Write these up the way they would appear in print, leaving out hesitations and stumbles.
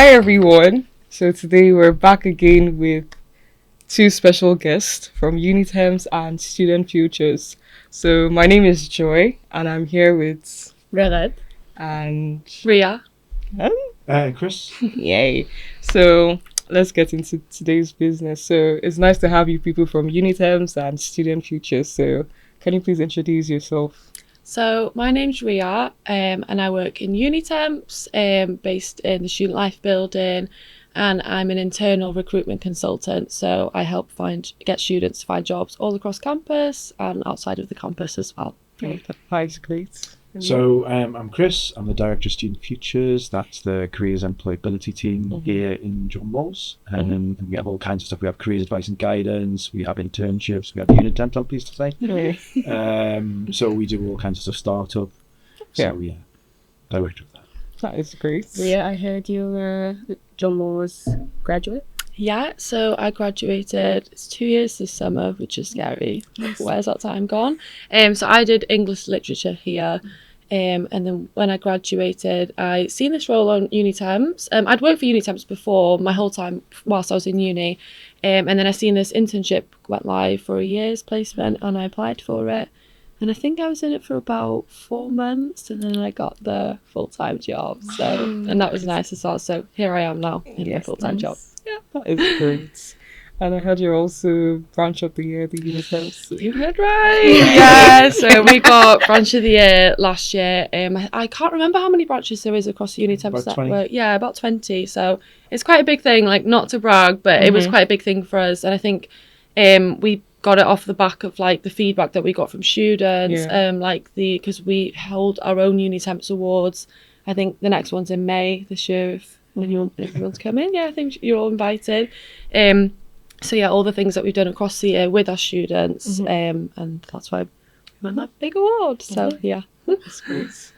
Hi everyone. So today we're back again with two special guests from Unitemps and Student Futures. So my name is Joy and I'm here with Red. and Ria. Chris. Yay. So let's get into today's business. So it's nice to have you people from Unitemps and Student Futures. So can you please introduce yourself? So my name's Ria, and I work in Unitemps, based in the Student Life building, and I'm an internal recruitment consultant. So I help get students to find jobs all across campus and outside of the campus as well. That's great. So I'm Chris. I'm the Director of Student Futures. That's the Careers and Employability team here in John Moores. And we have all kinds of stuff. We have careers advice and guidance. We have internships. We have Unitemps, I'm pleased to say. So we do all kinds of stuff, startup. So yeah, Director of that. That is great. Ria, I heard you were John Moore's graduate. Yeah, so I graduated, it's 2 years this summer, which is scary. Where's that time gone? So I did English literature here. And then when I graduated, I seen this role on Unitemps. I'd worked for Unitemps before my whole time whilst I was in uni. And then I seen this internship went live for a year's placement and I applied for it. And I think I was in it for about 4 months and then I got the full-time job. So, and that was nice as well. So here I am now in the full-time job. Yeah, that is great. And I heard you're also branch of the year, the Unitemps. You heard right. Yeah, so we got branch of the year last year. I can't remember how many branches there is across the Unitemps network. Yeah, about 20. So it's quite a big thing, like not to brag, but it was quite a big thing for us. And I think we got it off the back of like the feedback that we got from students, because we hold our own Unitemps awards. I think the next one's in May this year if anyone wants to come in. Yeah, I think you're all invited. So yeah, all the things that we've done across the year with our students, and that's why we won that big award. So yeah, That's great.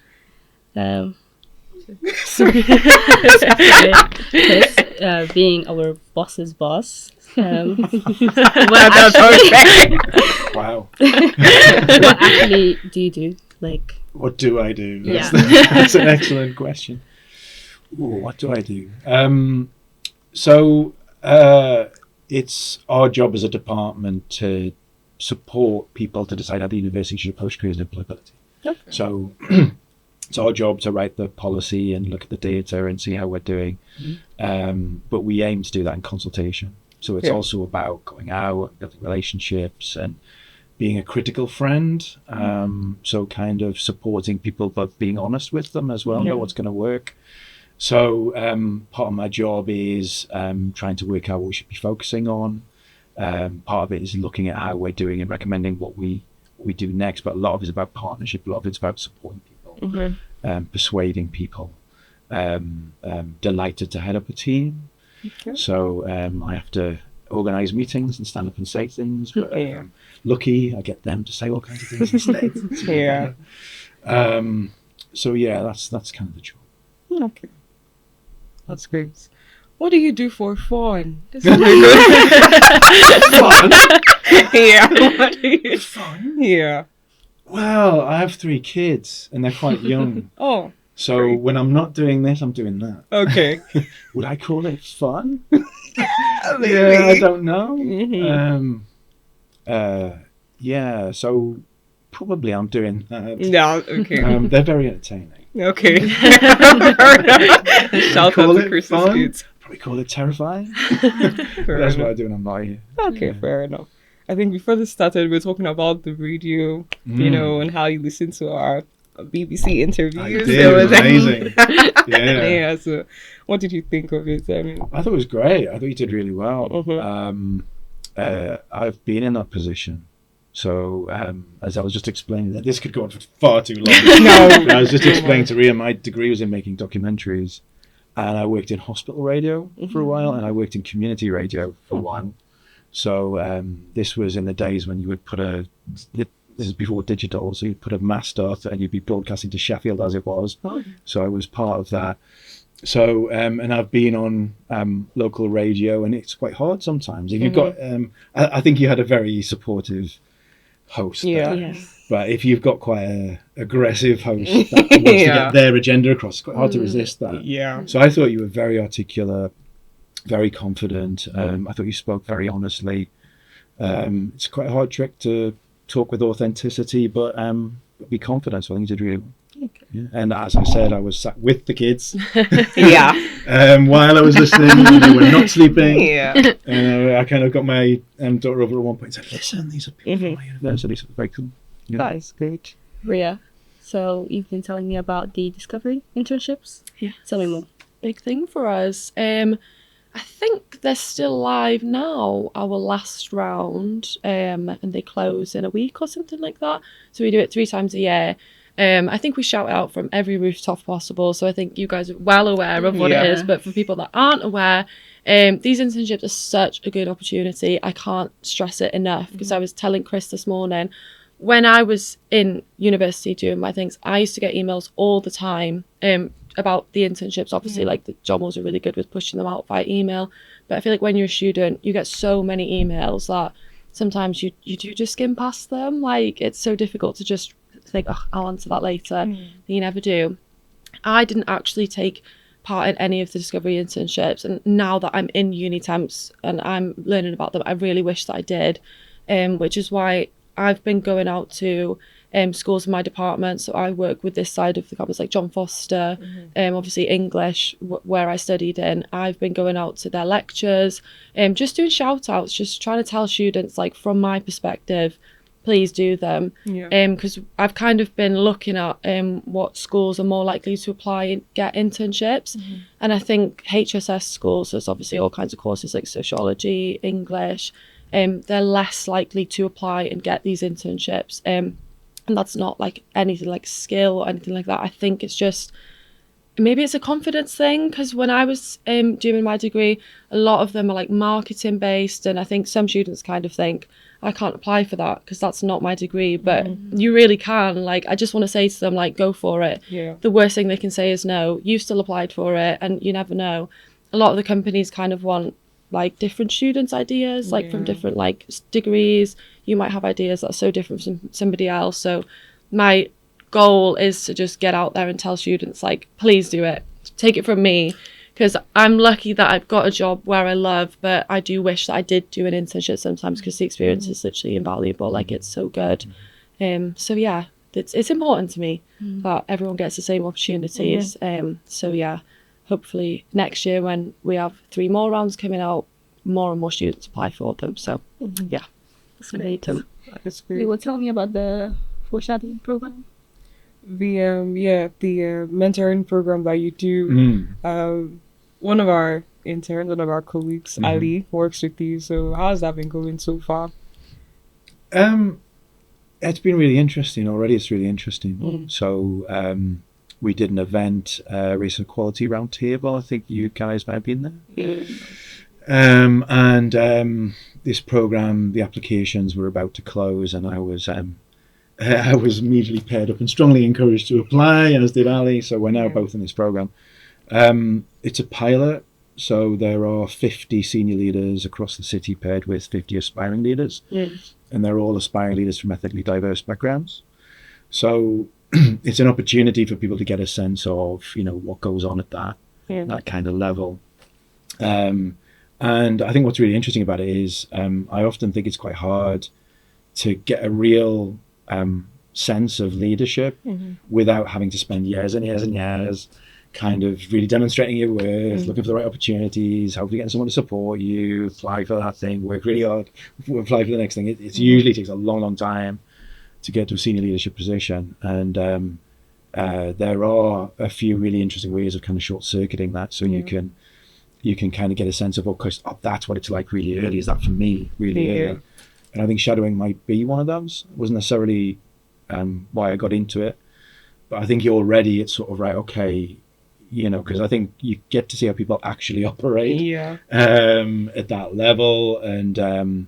Chris, being our boss's boss. Wow. What actually do you do? Like, What do I do? Yeah. That's an excellent question. Ooh, what do I do? It's our job as a department to support people to decide how the university should approach careers and employability. Okay. So it's our job to write the policy and look at the data and see how we're doing. But we aim to do that in consultation. So it's also about going out, building relationships and being a critical friend. So kind of supporting people, but being honest with them as well, know what's going to work. So part of my job is trying to work out what we should be focusing on. Part of it is looking at how we're doing and recommending what we do next. But a lot of it's about partnership. A lot of it's about supporting people, persuading people. Delighted to head up a team. Okay. So I have to organise meetings and stand up and say things. But lucky, I get them to say all kinds of things instead. So yeah, that's kind of the job. Okay. That's great. What do you do for fun? This is really good. Fun? Yeah. What do you... Fun? Yeah. Well, I have 3 kids and they're quite young. Oh. So great. when I'm not doing this, I'm doing that. Okay. Would I call it fun? Maybe. Yeah, I don't know. Mhm. So probably I'm doing that. No. Okay. They're very entertaining. Okay. Shout out Call to it Chris's fun? kids. Probably call it terrifying. Fair That's enough. what I do when I'm not here. Okay, fair enough. I think before this started, we were talking about the radio, you know, and how you listen to our BBC interviews. I did. It was amazing. Yeah. Yeah. So, what did you think of it? I mean, I thought it was great. I thought you did really well. Mhm. I've been in that position. So as I was just explaining, that this could go on for far too long. No. I was just explaining to Ria, my degree was in making documentaries, and I worked in hospital radio for a while, and I worked in community radio for a while. So this was in the days when you would put this is before digital, so you'd put a mast up and you'd be broadcasting to Sheffield as it was. So I was part of that. So and I've been on local radio, and it's quite hard sometimes. If you've got, I think you had a very supportive host Yeah. there. Yes. But if you've got quite a aggressive host that wants to get their agenda across, it's quite hard to resist that. Yeah. So I thought you were very articulate, very confident. I thought you spoke very honestly. It's quite a hard trick to talk with authenticity, but be confident. So I think you did really well. Okay. Yeah. And as I said, I was sat with the kids Yeah. while I was listening, and they were not sleeping. Yeah. And I kind of got my daughter over at one point and said, "Listen, these are people from my university." So it was very cool. Yeah. That is great. Ria, so you've been telling me about the Discovery internships. Yeah. Tell me more. Big thing for us. I think they're still live now, our last round, and they close in a week or something like that. So we do it 3 times a year. I think we shout out from every rooftop possible. So I think you guys are well aware of what it is. But for people that aren't aware, these internships are such a good opportunity. I can't stress it enough, because I was telling Chris this morning, when I was in university doing my things, I used to get emails all the time about the internships. Obviously, like the John was really good with pushing them out via email. But I feel like when you're a student, you get so many emails that sometimes you do just skim past them. Like, it's so difficult to just think, oh, I'll answer that later. You never do. I didn't actually take part in any of the Discovery internships. And now that I'm in Unitemps and I'm learning about them, I really wish that I did, which is why I've been going out to schools in my department. So I work with this side of the campus, like John Foster, obviously English, where I studied in. I've been going out to their lectures, just doing shout outs, just trying to tell students, like, from my perspective, please do them. Because I've kind of been looking at what schools are more likely to apply and get internships. And I think HSS schools, there's obviously all kinds of courses like sociology, English, they're less likely to apply and get these internships. And that's not like anything like skill or anything like that. I think it's just, maybe it's a confidence thing, because when I was doing my degree, a lot of them are like marketing based, and I think some students kind of think, I can't apply for that because that's not my degree, but you really can. Like, I just want to say to them, like, go for it. The worst thing they can say is no. You still applied for it, and you never know. A lot of the companies kind of want like different students' ideas, like from different like degrees. You might have ideas that are so different from somebody else. So my goal is to just get out there and tell students, like, please do it. Take it from me, because I'm lucky that I've got a job where I love, but I do wish that I did do an internship sometimes, because the experience is literally invaluable. Like, it's so good. So yeah, it's important to me that everyone gets the same opportunities. So yeah, hopefully next year when we have 3 more rounds coming out, more and more students apply for them. So yeah, That's great. That's You great. will tell me about the foreshadowing program. The mentoring program that you do. One of our interns, one of our colleagues, Ali, works with you. So how's that been going so far? It's been really interesting already. It's really interesting. So we did an event, Race Equality Roundtable. I think you guys might have been there. And this program, the applications were about to close, and I was immediately paired up and strongly encouraged to apply, as did Ali. So we're now both in this program. It's a pilot, so there are 50 senior leaders across the city paired with 50 aspiring leaders, and they're all aspiring leaders from ethnically diverse backgrounds. So it's an opportunity for people to get a sense of, what goes on at that kind of level. And I think what's really interesting about it is I often think it's quite hard to get a real sense of leadership without having to spend years and years and years kind of really demonstrating your worth, looking for the right opportunities, hopefully getting someone to support you, apply for that thing, work really hard, apply for the next thing. It usually takes a long, long time to get to a senior leadership position. And there are a few really interesting ways of kind of short-circuiting that, so you can kind of get a sense of, that's what it's like really early. Is that for me really early? And I think shadowing might be one of those. It wasn't necessarily why I got into it, but I think already it's sort of right, okay, because I think you get to see how people actually operate at that level, and kind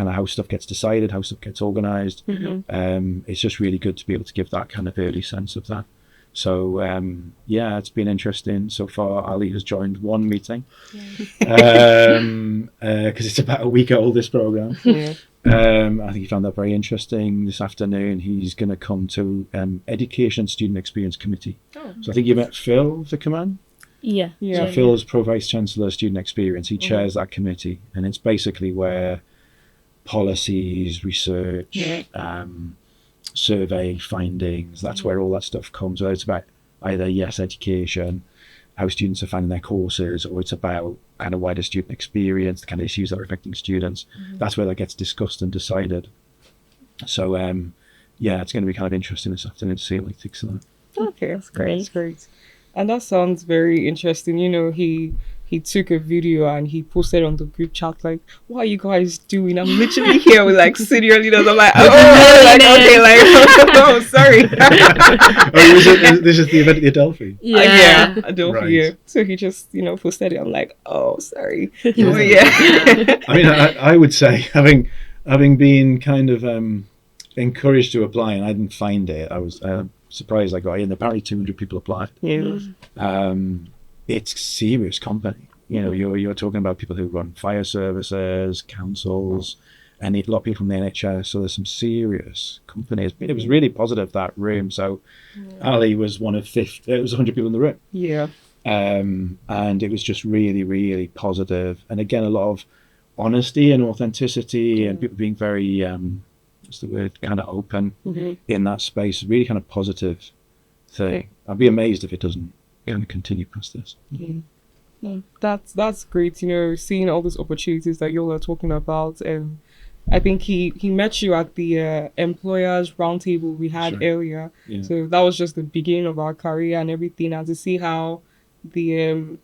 of how stuff gets decided, how stuff gets organized. It's just really good to be able to give that kind of early sense of that. So it's been interesting so far. Ali has joined one meeting because it's about a week old, this program. I think he found that very interesting. This afternoon, he's going to come to Education and Student Experience Committee. Oh. So I think you met Phil Vickerman. Yeah. Yeah. So Phil is Pro Vice Chancellor of Student Experience. He chairs that committee, and it's basically where policies, research, survey findings, that's where all that stuff comes. Whether it's about either education, how students are finding their courses, or it's about kind of wider student experience, the kind of issues that are affecting students. That's where that gets discussed and decided. So it's going to be kind of interesting this afternoon to see what he thinks of that. Okay, That's great. That's great. And that sounds very interesting. You know, he took a video and he posted on the group chat like, "What are you guys doing? I'm literally here with like senior leaders." I'm like, oh, sorry. This is the event at the Adelphi. Yeah, Adelphi. Right. Yeah. So he just, posted it. I'm like, oh, sorry. Yeah. Oh, yeah. I mean, I would say having been kind of encouraged to apply, and I didn't find it. I was surprised I got in. Apparently 200 people applied. Yeah. It's serious company. You're talking about people who run fire services, councils, and a lot of people from the NHS. So there's some serious companies. It was really positive, that room. So Ali was one of 50. It was 100 people in the room. Yeah. And it was just really, really positive. And again, a lot of honesty and authenticity, and people being very, what's the word, kind of open in that space. Really kind of positive thing. I'd be amazed if it doesn't continue past this. That's great. Seeing all these opportunities that you all are talking about. I think he met you at the employers roundtable we had earlier. Yeah. So that was just the beginning of our career and everything. And to see how the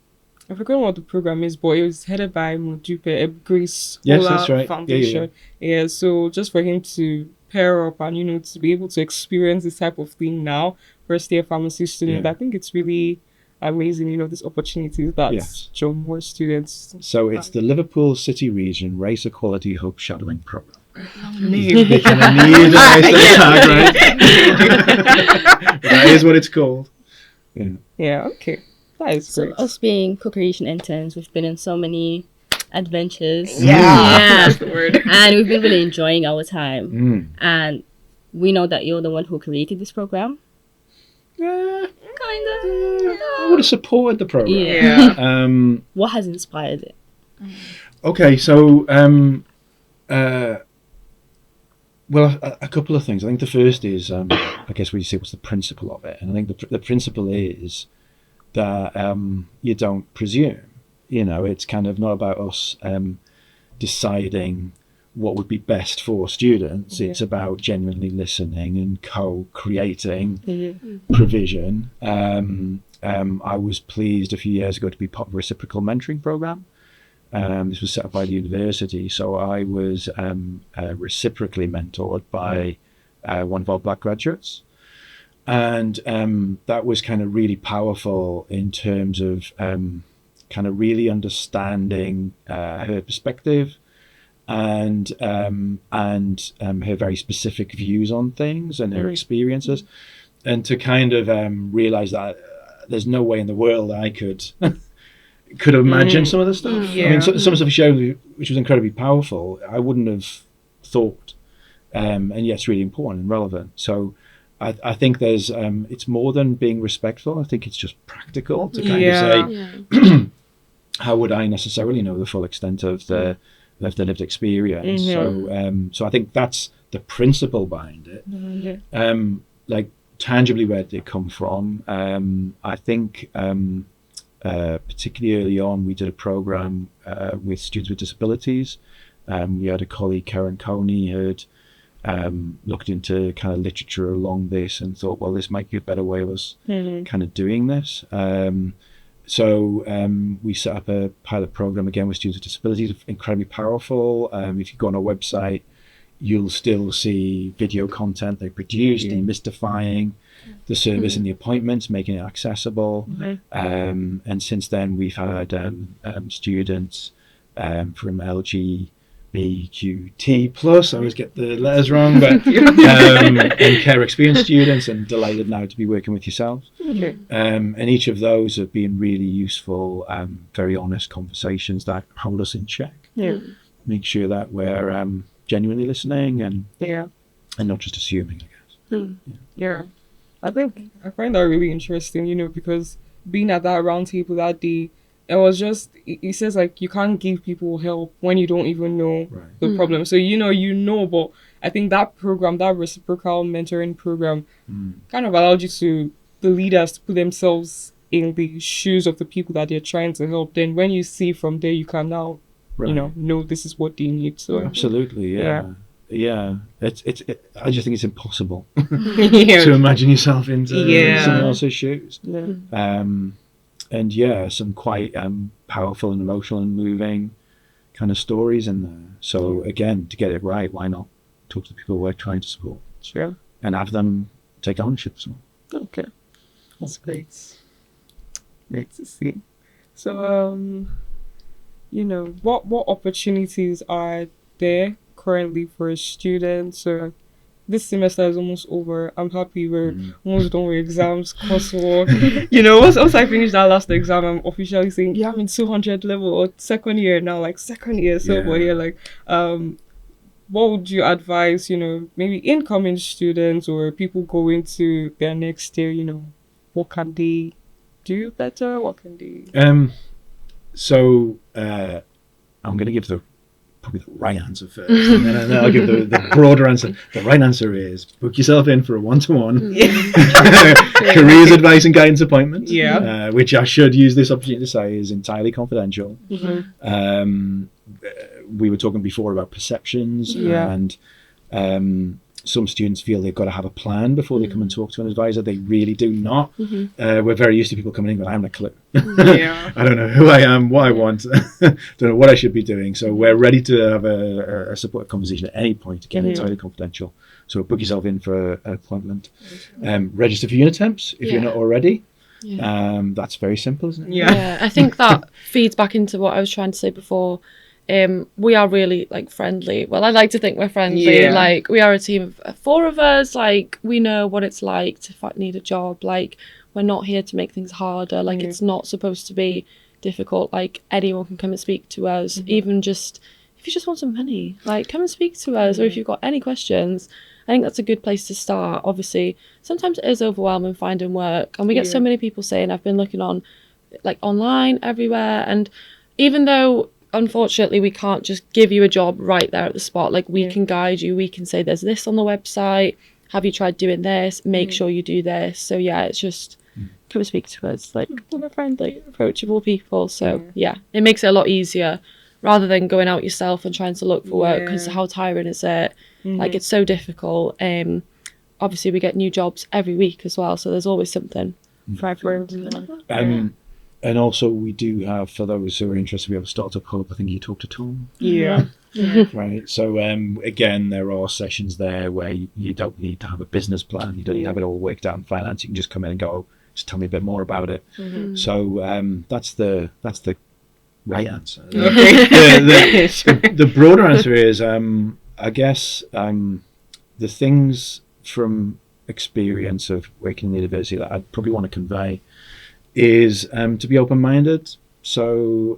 I forgot what the program is, but it was headed by Modupe Grace That's right. Foundation. Yeah. So just for him to pair up and to be able to experience this type of thing now, first year pharmacy student, I think it's really amazing, this opportunity that show more students. So it's the Liverpool City Region Race Equality Hub Shadowing Program. Name. They kind of need a nice tag, right? That is what it's called. Yeah, okay. That is great. So us being co-creation interns, we've been in so many adventures. That's the word. And we've been really enjoying our time. And we know that you're the one who created this program. I would have supported the program. Yeah. What has inspired it? Okay, so a couple of things. I think the first is, I guess what you say, what's the principle of it? And I think the principle is that you don't presume. It's kind of not about us deciding what would be best for students. It's about genuinely listening and co-creating provision. I was pleased a few years ago to be part of a reciprocal mentoring program. This was set up by the university, so I was reciprocally mentored by one of our black graduates, and that was kind of really powerful in terms of kind of really understanding her perspective and her very specific views on things and her experiences, and to kind of realize that there's no way in the world I could have imagined some of this stuff. I mean, some stuff she showed, which was incredibly powerful, I wouldn't have thought, and yet it's really important and relevant. So I think there's it's more than being respectful. I think it's just practical to kind of say, how would I necessarily know the full extent of the lived experience? So I think that's the principle behind it. Like tangibly, where did it come from? I think particularly early on, we did a program with students with disabilities. We had a colleague, Karen Coney, who had looked into kind of literature along this and thought, well, this might be a better way of us kind of doing this. So we set up a pilot program again with students with disabilities, incredibly powerful. If you go on our website, you'll still see video content they produced, demystifying the service and the appointments, making it accessible. And since then, we've had students from LGBTQT plus, I always get the letters wrong, but and care experience students, and delighted now to be working with yourselves. And each of those have been really useful, very honest conversations that hold us in check. Make sure that we're genuinely listening and Yeah. not just assuming, I guess. Yeah. I think I find that really interesting, because being at that round table that day, it was just, it says like you can't give people help when you don't even know the problem. So, but I think that program, that reciprocal mentoring program, kind of allowed you to, the leaders, to put themselves in the shoes of the people that they're trying to help. Then when you see from there, you can now, know this is what they need. So absolutely, yeah. It's I just think it's impossible yeah. to imagine yourself into someone else's shoes. Yeah. And some quite powerful and emotional and moving kind of stories in there. So again, to get it right, why not talk to the people we're trying to support? Sure. And have them take ownership as well. Okay. That's great. Great to see. So, what opportunities are there currently for students? So this semester is almost over. I'm happy we're almost done with exams, coursework. Once I finish that last exam, I'm officially saying, yeah, I'm in 200 level or second year now, like second year. So we're here, like, what would you advise, maybe incoming students or people going to their next year, what can they do better? What can they... So I'm going to give probably the right answer first, and then I'll give the broader answer. The right answer is book yourself in for a one-to-one careers advice and guidance appointment, which I should use this opportunity to say is entirely confidential. We were talking before about perceptions, and some students feel they've got to have a plan before they come and talk to an advisor. They really do not. We're very used to people coming in going, I haven't a clue. I don't know who I am, what I want, don't know what I should be doing. So we're ready to have a supportive conversation at any point, again, entirely confidential. So book yourself in for an appointment. Register for Unitemps if you're not already. That's very simple, isn't it? Yeah, I think that feeds back into what I was trying to say before. We are really friendly. Well, I like to think we're friendly. We are a team of 4 of us. We know what it's like to need a job. We're not here to make things harder. It's not supposed to be difficult. Anyone can come and speak to us. Even just if you just want some money, come and speak to us. Or if you've got any questions, I think that's a good place to start. Obviously, sometimes it is overwhelming finding work, and we get so many people saying, I've been looking on online everywhere, and even though unfortunately we can't just give you a job right there at the spot, we can guide you. We can say there's this on the website, have you tried doing this, make sure you do this. So it's just come and speak to us. We're friendly, approachable people. So it makes it a lot easier rather than going out yourself and trying to look for work, because how tiring is it? It's so difficult. Obviously we get new jobs every week as well, so there's always something for everyone. And also we do have, for those who are interested, we have a startup hub. I think you talked to Tom. Right. So again, there are sessions there where you don't need to have a business plan. You don't need to have it all worked out in finance. You can just come in and go, just tell me a bit more about it. So that's the right answer. The broader answer is, I guess, the things from experience of working in the university that I'd probably want to convey is to be open-minded. So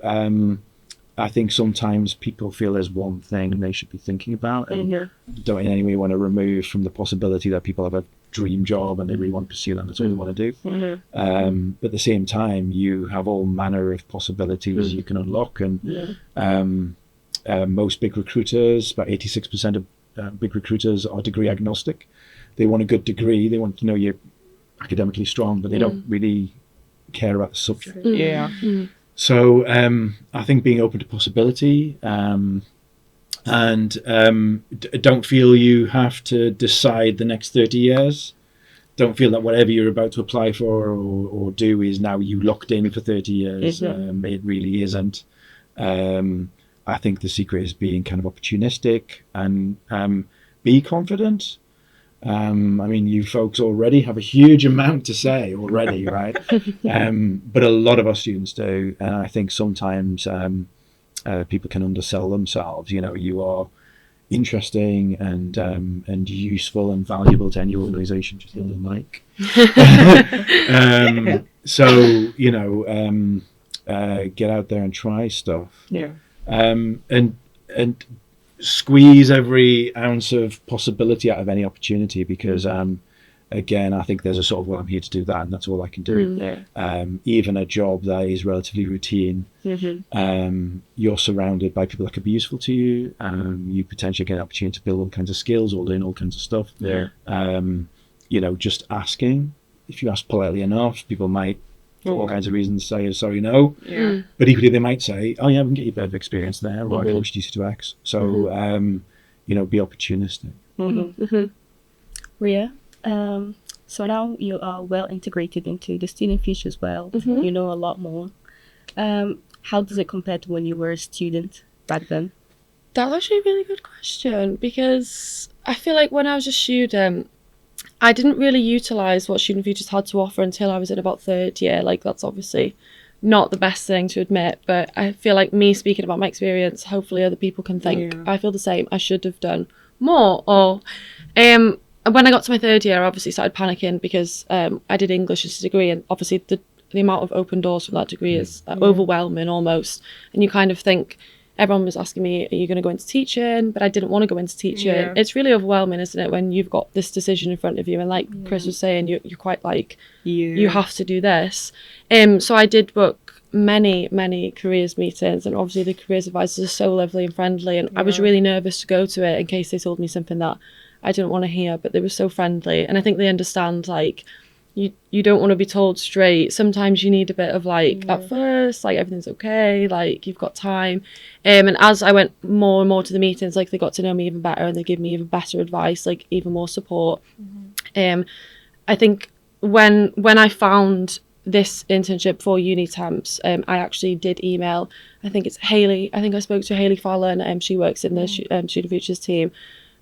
I think sometimes people feel there's one thing they should be thinking about and don't in any way want to remove from the possibility that people have a dream job and they really want to pursue that. That's what they want to do. But at the same time, you have all manner of possibilities you can unlock. And most big recruiters, about 86% of big recruiters are degree agnostic. They want a good degree. They want to know you're academically strong, but they don't really care about the subject. So I think being open to possibility, and don't feel you have to decide the next 30 years. Don't feel that whatever you're about to apply for or do is now you locked in for 30 years. It really isn't. I think the secret is being kind of opportunistic and be confident. I mean, you folks already have a huge amount to say already, right? But a lot of our students do, and I think sometimes people can undersell themselves. You are interesting and useful and valuable to any organisation. Just the mic. So get out there and try stuff. And squeeze every ounce of possibility out of any opportunity, because again, I think there's a sort of, well, I'm here to do that, and that's all I can do. Even a job that is relatively routine, you're surrounded by people that could be useful to you. You potentially get an opportunity to build all kinds of skills or learn all kinds of stuff. Just asking. If you ask politely enough, people might, for all kinds of reasons, say sorry, no. But equally, they might say, oh yeah, we can get you a bit of experience there, or I can introduce you to X. So, be opportunistic. Ria, so now you are well integrated into the student future as well. You know a lot more. How does it compare to when you were a student back then? That's actually a really good question, because I feel like when I was a student, I didn't really utilise what Student Futures had to offer until I was in about third year. Like, that's obviously not the best thing to admit, but I feel like me speaking about my experience, hopefully other people can think, I feel the same, I should have done more. Or when I got to my third year, I obviously started panicking because I did English as a degree, and obviously the amount of open doors from that degree is overwhelming almost. And you kind of think, everyone was asking me, are you going to go into teaching? But I didn't want to go into teaching. It's really overwhelming, isn't it, when you've got this decision in front of you, and like Chris was saying, you're quite like, you have to do this. So I did book many careers meetings, and obviously the careers advisors are so lovely and friendly, and I was really nervous to go to it in case they told me something that I didn't want to hear, but they were so friendly, and I think they understand, like, you don't want to be told straight. Sometimes you need a bit of like, at first, like, everything's okay, like, you've got time. And as I went more and more to the meetings, like, they got to know me even better, and they give me even better advice, like even more support. I think when I found this internship for Unitemps, I actually did email, I think it's Hayley, I think I spoke to Hayley Fallon, she works in the Student Futures team.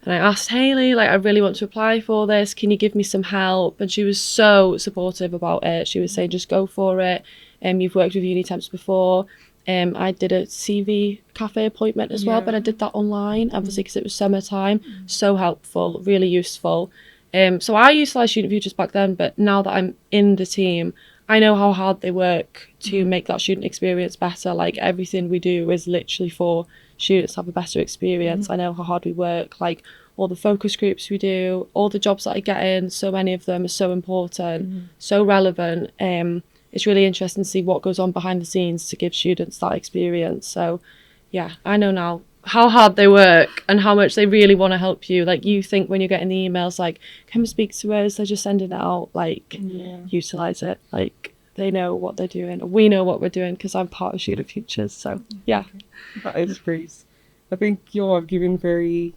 And I asked Hayley, like, I really want to apply for this. Can you give me some help? And she was so supportive about it. She was saying, just go for it. You've worked with Unitemps before. I did a CV cafe appointment as well, but I did that online, obviously, because it was summertime. So helpful, really useful. So I utilised Student Futures back then, but now that I'm in the team, I know how hard they work to make that student experience better. Like, everything we do is literally for students to have a better experience. I know how hard we work, like all the focus groups we do, all the jobs that I get in, so many of them are so important, so relevant. It's really interesting to see what goes on behind the scenes to give students that experience. So yeah, I know now how hard they work and how much they really want to help you. Like, you think when you're getting the emails like, come speak to us, they're just sending it out, like, utilise it. Like, they know what they're doing. We know what we're doing because I'm part of Student Futures. So yeah. That is great. I think you all have given very,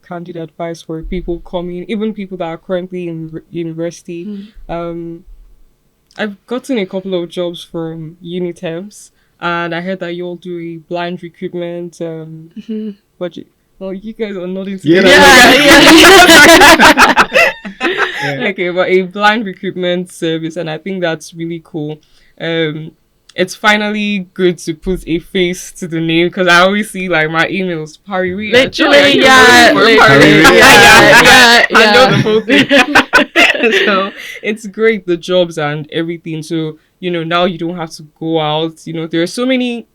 candid advice for people coming, even people that are currently in university. I've gotten a couple of jobs from Unitemps, and I heard that you all do a blind recruitment budget. Well, you guys are nodding together. Okay, but a blind recruitment service, and I think that's really cool. It's finally good to put a face to the name, because I always see like my emails, Parry, literally, I know the whole thing. So it's great, the jobs and everything. So now you don't have to go out. There are so many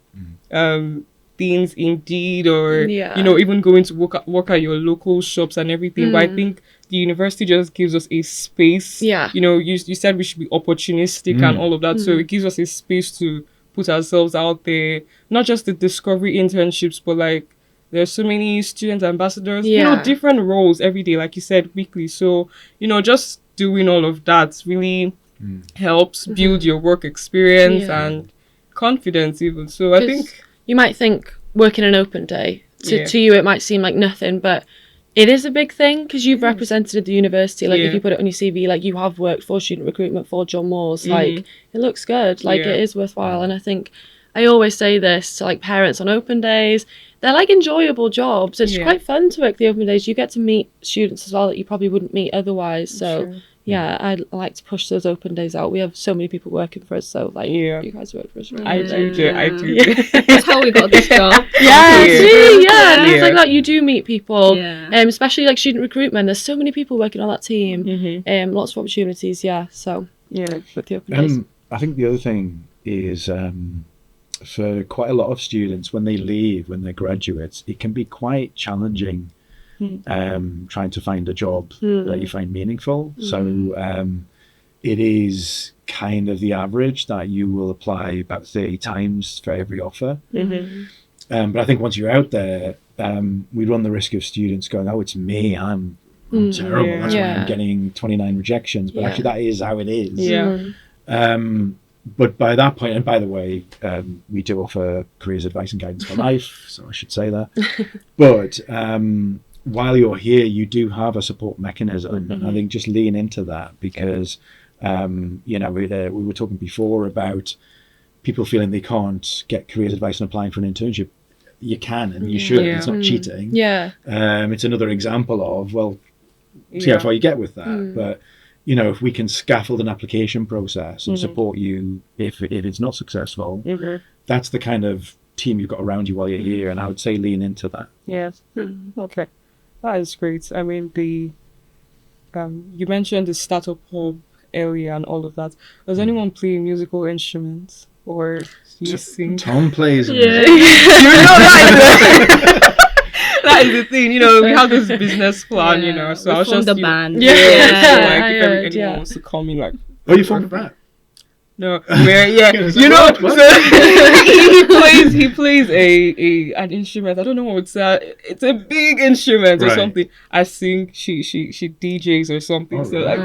things, Indeed, or even going to work at your local shops and everything. But I think the university just gives us a space. You said we should be opportunistic and all of that, so it gives us a space to put ourselves out there. Not just the discovery internships, but like, there's so many student ambassadors, different roles every day, like you said, weekly. So just doing all of that really helps build your work experience and confidence even. So I think you might think working an open day, to you it might seem like nothing, but it is a big thing, because you've represented at the university. Like, if you put it on your CV, like, you have worked for student recruitment for John Moores, like, it looks good, like, it is worthwhile. And I think I always say this to like parents on open days, they're like enjoyable jobs. It's quite fun to work the open days. You get to meet students as well that you probably wouldn't meet otherwise. So I like to push those open days out. We have so many people working for us, so like, you guys work for us. I do. That's how we got this job. Things like that. You do meet people, especially like student recruitment. There's so many people working on that team. Lots of opportunities. So with the open days. I think the other thing is for quite a lot of students, when they leave, when they're graduates, it can be quite challenging trying to find a job that you find meaningful. So it is kind of the average that you will apply about 30 times for every offer. But I think once you're out there, we run the risk of students going, oh, it's me, I'm terrible, that's why I'm getting 29 rejections. But actually that is how it is. But by that point, and by the way, we do offer careers advice and guidance for life, so I should say that. But while you're here, you do have a support mechanism. And I think just lean into that, because, you know, we were talking before about people feeling they can't get careers advice and applying for an internship. You can and you should. It's not cheating. It's another example of, well, see how far you get with that. But you know, if we can scaffold an application process and support you if it's not successful, that's the kind of team you've got around you while you're here. And I would say lean into that. Yes. Okay. That is great. I mean, the you mentioned the startup hub area and all of that. Does anyone play musical instruments or do you sing? Tom plays. You know, that is the thing, you know, we have this business plan, you know, so I was just the band. So like if anyone wants to call me, like, oh, you formed a band? No, where you know, so he plays an instrument. I don't know what it's it's a big instrument or something. I sing, she DJs or something. So like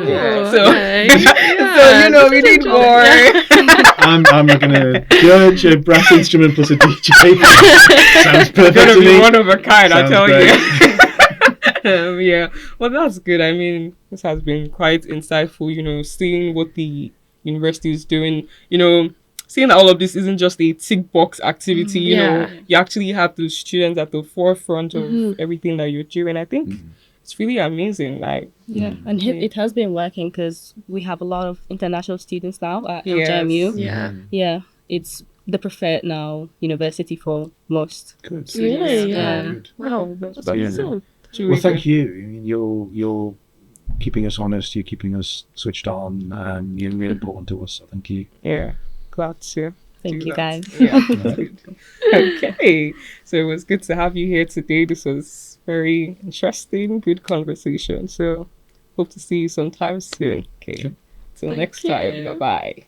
so you know, we need more. I'm not gonna judge a brass instrument plus a DJ. Sounds perfect. Gonna to be me. one of a kind, I tell you. Yeah, well, that's good. I mean, this has been quite insightful. You know, seeing what the university is doing. You know, seeing that all of this isn't just a tick box activity. You know, you actually have the students at the forefront of everything that you're doing. I think it's really amazing. Like, and it has been working because we have a lot of international students now at LJMU. It's the preferred now university for most. Good. Really? Good. Wow, that's awesome. Well, thank you. I mean, you're keeping us honest. You're keeping us switched on. You're really important to us. So thank you. Yeah, glad to. Thank you, guys. Yeah. Okay, so it was good to have you here today. This was very interesting, good conversation. So hope to see you sometime soon. Okay, till next time. Bye bye.